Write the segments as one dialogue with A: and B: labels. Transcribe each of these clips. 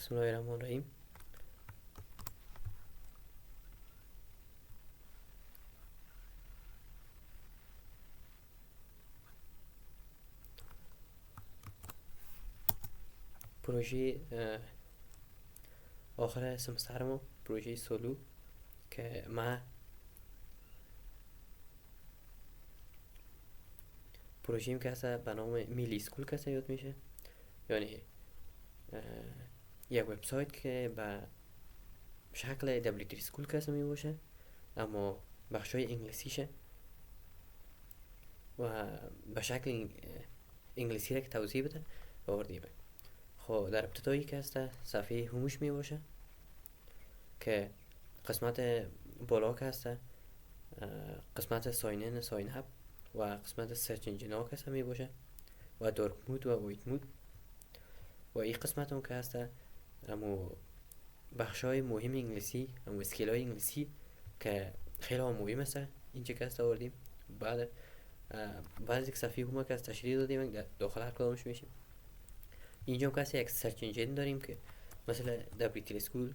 A: بسم الله الرحمن الرحیم. پروژه آخر سمسترمو پروژه سولو که ما پروژه‌ام که هست به نام میلی اسکول که یاد میشه، یعنی یک وبسایت که به شکل دبلیو اسکول که می باشه، اما بخشای انگلیسیشه و به شکل انگلیسی را که توضیح بده آوردیم. خب در ابتدایی که هست صفحه هومش می باشه که قسمت بالا که هست قسمت ساین این ساین اپ و قسمت سرچ انجین ها که می باشه و دارک مود و وایت مود و این قسمت هم که هست امو بخشای مهم انگلیسی، امو اسکیل های انگلیسی که خیلی هم مهم است اینجا که هست آوردیم. بعد از یک صفحه هم که از تشریح دادیم داخل هر کدامش میشیم. اینجا هم که یک سرچ انجین داریم که مثلا دبلیو اسکول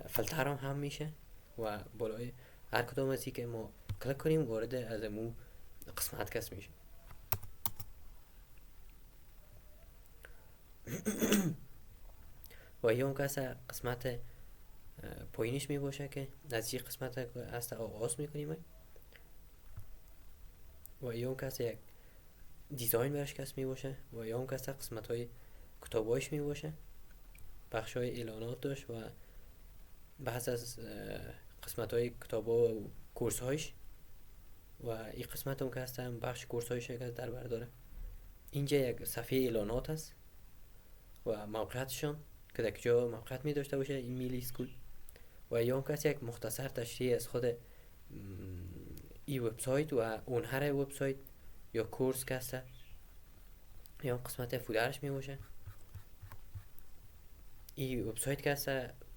A: فلتر هم میشه و بالای هر کدام از که ما کلیک کنیم وارد از امو قسمت کس میشه. و یا هم که قسمت پایینش می باشه که از این قسمت است آغاز میکنیم و یا هم که یک دیزاین برش کس می باشه و یا هم که قسمت های کتابایش می باشه، بخش های اعلانات داشت و بعض از قسمت های کتاب ها و کورس هایش و این قسمت هم که هستم بخش کورس هایش که در بر داره. اینجا یک صفحه اعلانات است و موقعیتشان که در کجا موقعیت می داشته باشه این میلی اسکول و یا هم که یک مختصر تشریح از خود این وبسایت و اون هر وبسایت یا کورس که هست یا قسمت فودرش می باشه. این وبسایت که هست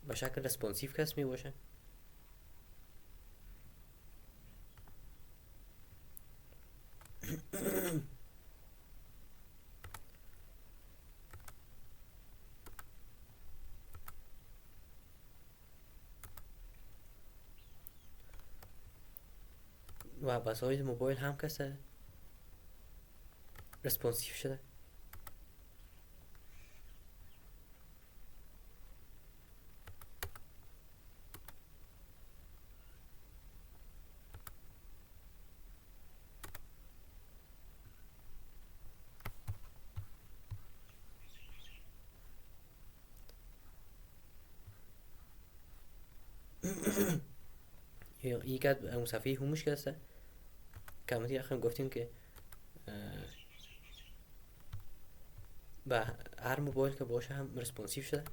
A: به شکل رسپانسیو که هست می باشه و وسایل موبایل هم که هست رسپانسیو شده. یک اون صفحه هومش که هست که همونی اخم گفتیم که به هر موبایل که باشه هم رسپانسیو شده.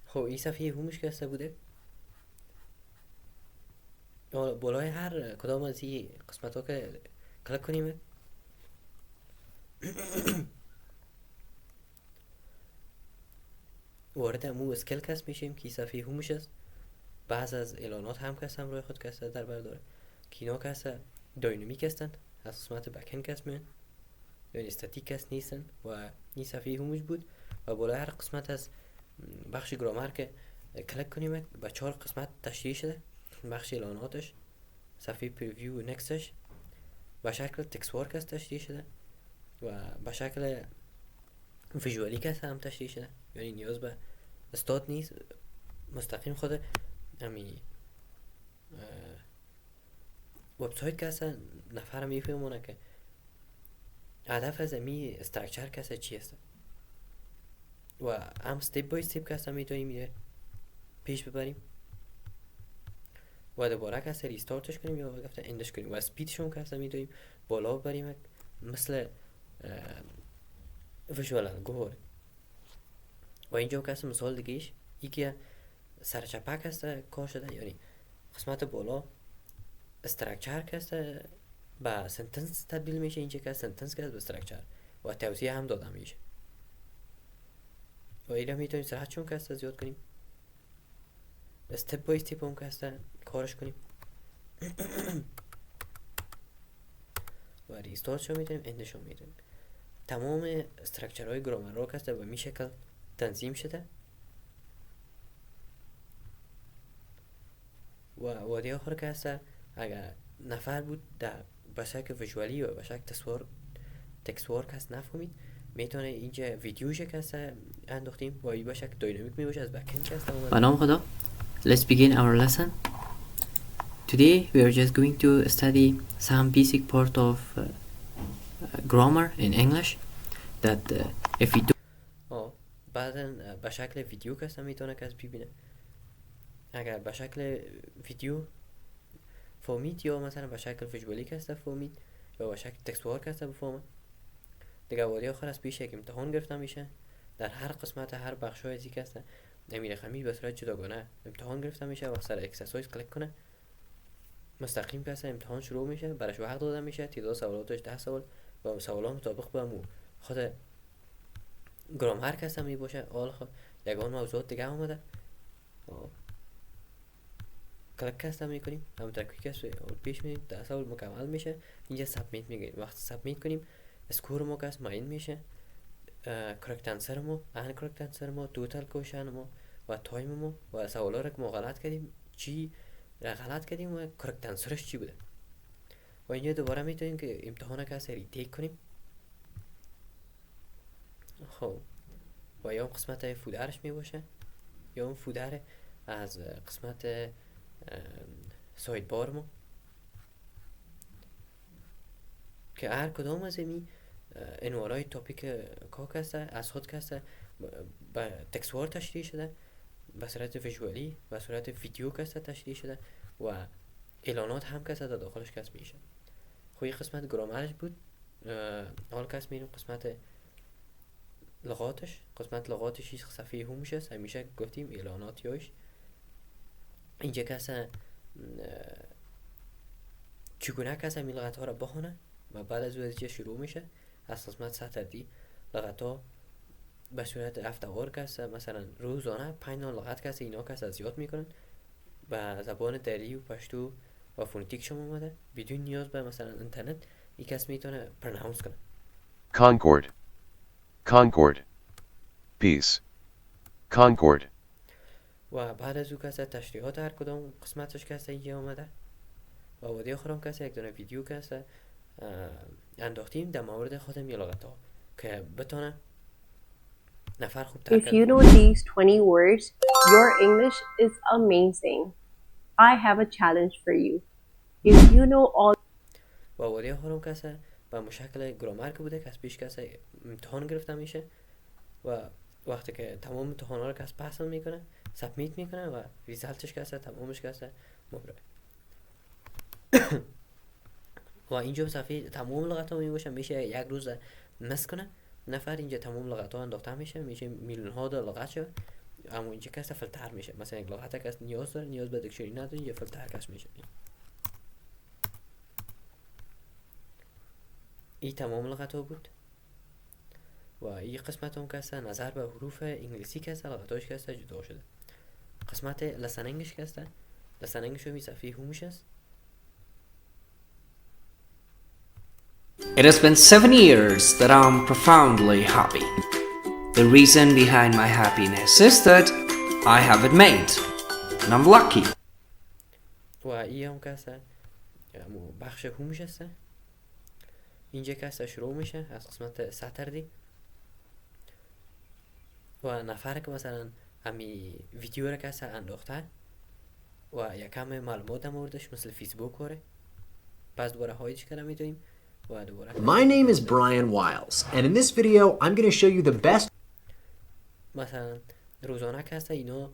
A: خب این صفحه هومش که هست بوده بالای هر کدام از این قسمت ها که کلیک کنیم وارد امو اسکل کس میشیم که صفحه هومش است. بعض از اعلانات هم که هم روی خود که در برداره که اینا که داینامیک هستند، از قسمت بکن کس میان یعنی استاتیک کس نیستن و این صفحه هومش بود و بالای هر قسمت از بخش گرامر که کلیک کنیم با 4 قسمت تشریح شده. بخش اعلاناتش، صفحه پریویو و نکستش با شکل تکست وارک است تشریح شده و با شکل ویژوالی که هم تشریح شده، یعنی نیاز به استاد نیست، مستقیم خود امی وبسایت که هستن نفر میفهمونه که هدف از امی استرکچر که هست چی هست و هم ستیپ بای ستیپ که هست میتونیم میره پیش ببریم و دوباره که هست ریستارتش کنیم یا گفته اندش کنیم و سپیدشون که هست میتونیم بالا ببریم مثل ویژوال گوهر. و اینجا که هست مثال دیگهش یکی سرچپک هست کار شده، یعنی قسمت بالا استرکچر که هست با سنتنس تبدیل میشه، اینجا که سنتنس که هست به استرکچر و توضیح هم داده میشه و اینا میتونیم سرعت چون که هست زیاد کنیم. استپ بای استپ هم که هست کارش کنیم و ریستارت رو میتونیم، اندش رو میتونیم. تمام استرکچر های گرامر رو که به می شکل تنظیم شده و وادی آخر که هست اگر نفر بود در بشک ویژوالی و بشک تکسوار کس نفهمید میتونه اینجا ویدیوش که هست انداختیم و این بشک داینامیک می باشه از بکن که هست به نام خدا. Let's begin our lesson. Today we are just going to study some basic part of grammar in English that if we do بعدا به شکل ویدیو کس میتونه کس ببینه. اگر به شکل ویدیو فهمید یا مثلا به شکل ویژوالی کس فهمید یا به شکل تکسوار کس بفهمه دیگه وادی آخر از پیش یک امتحان گرفته میشه. در هر قسمت هر بخش های که هست امیر خمی به صورت جداگانه امتحان گرفته میشه و سر اکسرسایز کلیک کنه مستقیم که امتحان شروع میشه. برش وقت داده میشه، تعداد سوالاتش 10 سوال و سوالات مطابق به خود گرامر که می باشه. حال یگان موضوعات دیگه اومده کلیک کسته میکنیم، همونطور که پیش میریم 10 سوال مکمل میشه. اینجا سابمیت میگیم. وقتی سابمیت کنیم اسکور ما که معین میشه، کرکت انسر ما، کرکت انسر ما، توتال کوشن ما و تایم ما و سوالا رو که ما غلط کردیم چی غلط کردیم و کرکت انسرش چی بوده. و اینجا دوباره میتونیم که امتحان که ری تیک کنیم. خب و یا قسمت فودرش می باشه یا اون فودر از قسمت ساید بار ما که هر کدام از این انوارای توپیک کاک هسته از خود که هسته به تکسوار تشریح شده، به صورت ویژوالی به صورت ویدیو که هسته تشریح شده و اعلانات هم که هسته در داخلش کس میشه. خوی قسمت گرامرش بود. حال کس میریم قسمت لغاتش. قسمت لغاتش هیچ صفحه همش هست همیشه گفتیم اعلاناتیاش اینجا کسا چگونه کسا می لغت ها را بخونه و بعد از وزیجه شروع میشه. از قسمت ساتردی لغت ها به صورت افتوار کسا مثلا روزانه 5 لغت کسا اینا کسا زیاد میکنن و زبان دری و پشتو و فونتیک شما اومده بدون نیاز به مثلا اینترنت یک کس میتونه پرناونس کنه.
B: Concord, Concord, peace, Concord.
A: و بعد از او کسا تشریحات هر کدام قسمتش کسا اینجا اومده و وادی آخرام کسا یک دونه ویدیو کسا انداختیم در مورد خود لغت ها که بتونه نفر خوب ترک.
C: If you know these 20 words, your English is amazing. I have a challenge for you. If you know all
A: و وادی آخرام کسا به مشکل گرامر که بوده کس پیش کسا امتحان گرفته میشه و وقتی که تمام امتحان ها رو کس پس میکنه سبمیت میکنه و ریزالتش کسا تمامش کسا مبره و اینجا صفحه تمام لغت ها میباشه. میشه یک روز مس کنه نفر اینجا تمام لغت ها انداخته میشه، میشه میلیون ها در لغت شد. اما اینجا کس فلتر میشه. مثلا یک لغت کس نیاز داره نیاز به دیکشنری نداره اینجا فلتر کس میشه. این تمام لغت ها بود و این قسمت هم کسا نظر به حروف انگلیسی کسا لغت هاش کسا جدا شده. قسمت لسن انگلیش کسا لسن انگلیش می صفحه همش است.
D: It has been 7 years that I'm profoundly happy. The reason behind my happiness is that I have it made, and I'm lucky.
A: و این هم کسا بخش همش است. اینجا کسا شروع میشه از قسمت ساتردی و نفر که مثلا همی ویدیو را کسا انداخته و یکم معلومات در موردش مثل فیسبوک واره پس دوباره هایدش کنه میتونیم و دوباره.
E: My name is Brian Wiles, and in this video I'm going to show you the best.
A: مثلا روزانه کسا اینا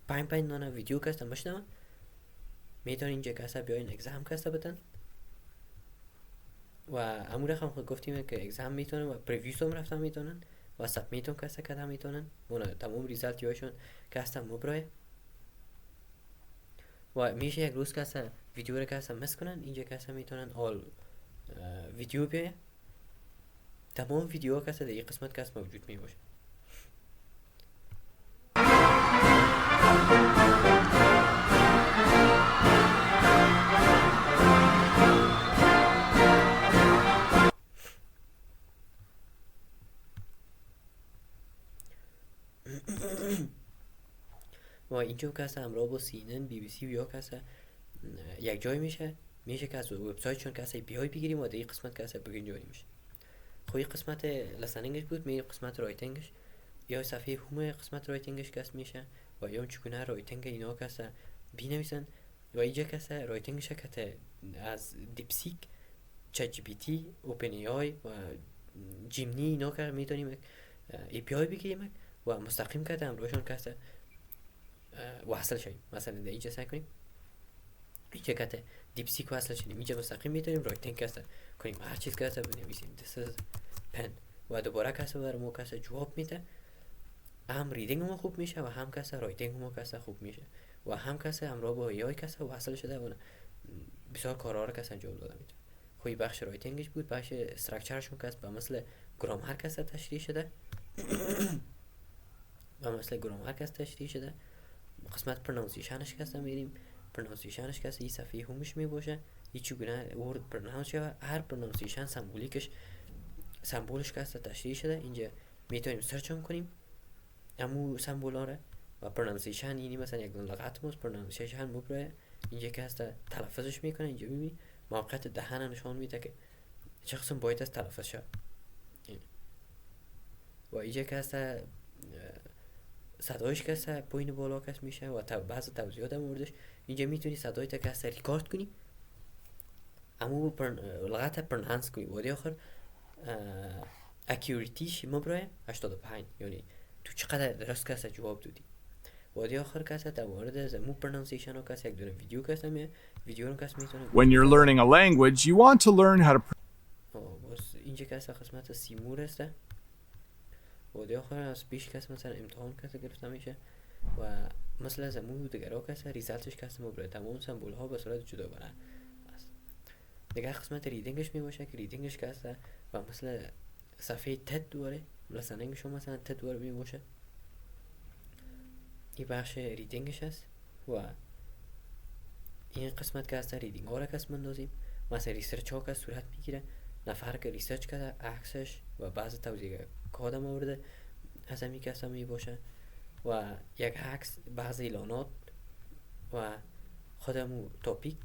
A: 5 دانه ویدیو کسا مشنون میتونن اینجا کسا بیاین اگزام کسا بتن و امور رقم خود گفتیم که اگزام میتونن و پریویوز هم رفتن میتونن و سبمیت هم کسا کده میتونن اونا تمام ریزالتی هاشون کسا مبرای و میشه یک روز کسا ویدیو رو کسا مس کنن اینجا کسا میتونن آل ویدیو بیایه تمام ویدیو کسا در این قسمت کسا موجود می باشه. و اینجا کسا همراه با CNN BBC و یا کسا یک جای میشه که از وبسایتشون کسا بیای بگیریم و دیگه قسمت کسا بگین جایی میشه. خب این قسمت لسنینگش بود. می قسمت رایتینگش یا صفحه همه قسمت رایتینگش کس میشه و یا چگونه رایتینگ اینا کسا بینویسن و اینجا کسا رایتینگش که از دیپسیک، چت جی پی تی، اوپن ای آی و جیمنی اینا که میتونیم ای پی آی بگیریم و مستقیم که همراهشون کسا وصل شدیم. مثلا در اینجا سعی کنیم اینجا که دیپسیک وصل شدیم، اینجا مستقیم میتونیم رایتینگ کسا کنیم، هر چیز کسا بنویسیم this is pen و دوباره کسا برمو کسا جواب میده. هم ریدینگ ما خوب میشه و هم کسا رایتینگ ما کسا خوب میشه و هم کسا همراه با ای کسا وصل شده و بسیار کارها رو کسا انجام داده میتونه. خوی بخش رایتینگش بود. بخش استراکچرشون کس به مثل گرامر کسا تشریح شده و مثل گرامر کس تشریح شده. قسمت پرنانسیشنش کسا میریم. پرنانسیشنش کسا این صفحه همش میباشه. این چگونه ورد پرنانس شده. هر پرنانسیشن سمبولش کسا تشریح شده. اینجا میتونیم سرچ هم کنیم امو سمبولا رو و پرنانسیشن اینی مثلا یک دون لغت موز پرنانسیشن مبرای اینجا که هسته تلفظش میکنه. اینجا ببینی موقعیت دهن نشان میده که چه قسم باید از تلفظ شد و اینجا که هسته صدایش که هسته پایین بالا کس میشه و بعض توضیحات هم موردش. اینجا میتونی صدای تا که هسته ریکارد کنی امو لغت پرنانس کنی و دی آخر اکیوریتیش مبرای 85 یعنی تو چقدر درست کسا جواب دادی و دی آخر کسا در مورد زمو پرنانسیشن و کسا یک دونه ویدیو کسا ویدیو رو کس میتونه
F: When you're learning a language, you want to learn how to
A: بس اینجا کسا قسمت سیمور هسته و دی آخر از پیش کس مثلا امتحان کسا گرفته میشه و مثلا زمو دگرها کسا ریزلتش کسا مبرای تمام سمبول ها به صورت جدا بره است. دیگه قسمت ریدینگش میباشه که ریدینگش کسا و مثلا صفحه تد دواره لسنینگ شما مثلا تد دواره میباشه. این بخش ریدینگش هست و این قسمت که هست ریدینگ ها را کس مندازیم. مثلا ریسرچ ها که صورت میگیره، نفر که ریسرچ کرده عکسش و بعض توضیح کاد مورد از همی کس هم میباشه و یک عکس بعض اعلانات و خودمو توپیک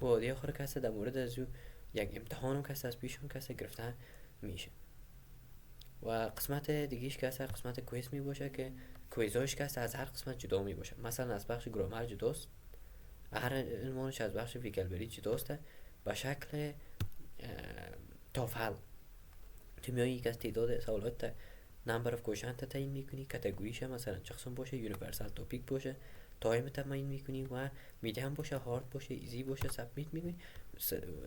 A: و دیگه آخر کسی در مورد از یک امتحان هم کسی از پیشون کسی گرفته میشه و قسمت دیگهش کسی قسمت کویز می باشه که کویزاش کسی از هر قسمت جدا می باشه. مثلا از بخش گرامر جداست، هر عنوانش از بخش ویکلبری جداسته به شکل تافل. تو میایی یک از تعداد سوالات نمبر اف کوشن تا تعیین میکنی، کاتگوریش مثلا چه قسم باشه، یونیورسال توپیک باشه، تایم تعیین میکنی و میدیهم باشه، هارد باشه، ایزی باشه، سابمیت میکنی،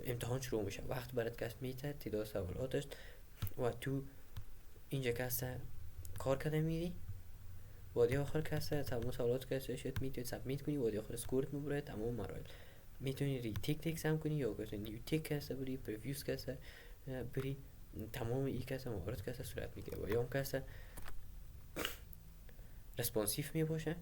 A: امتحان شروع میشه. وقت برات کس میته تعداد سوالاتش و تو اینجا کس کار کرده میری و دی آخر کس تمام سوالات کسش میتونی سابمیت کنی و دی آخر اسکورت میبره تمام مراحل. میتونی ری تیک اگزم کنی یا که نیو تیک کس بری، پریویوس کس بری، تمام این کس موارد کس صورت میگیره و یا اون کس رسپانسیف میباشه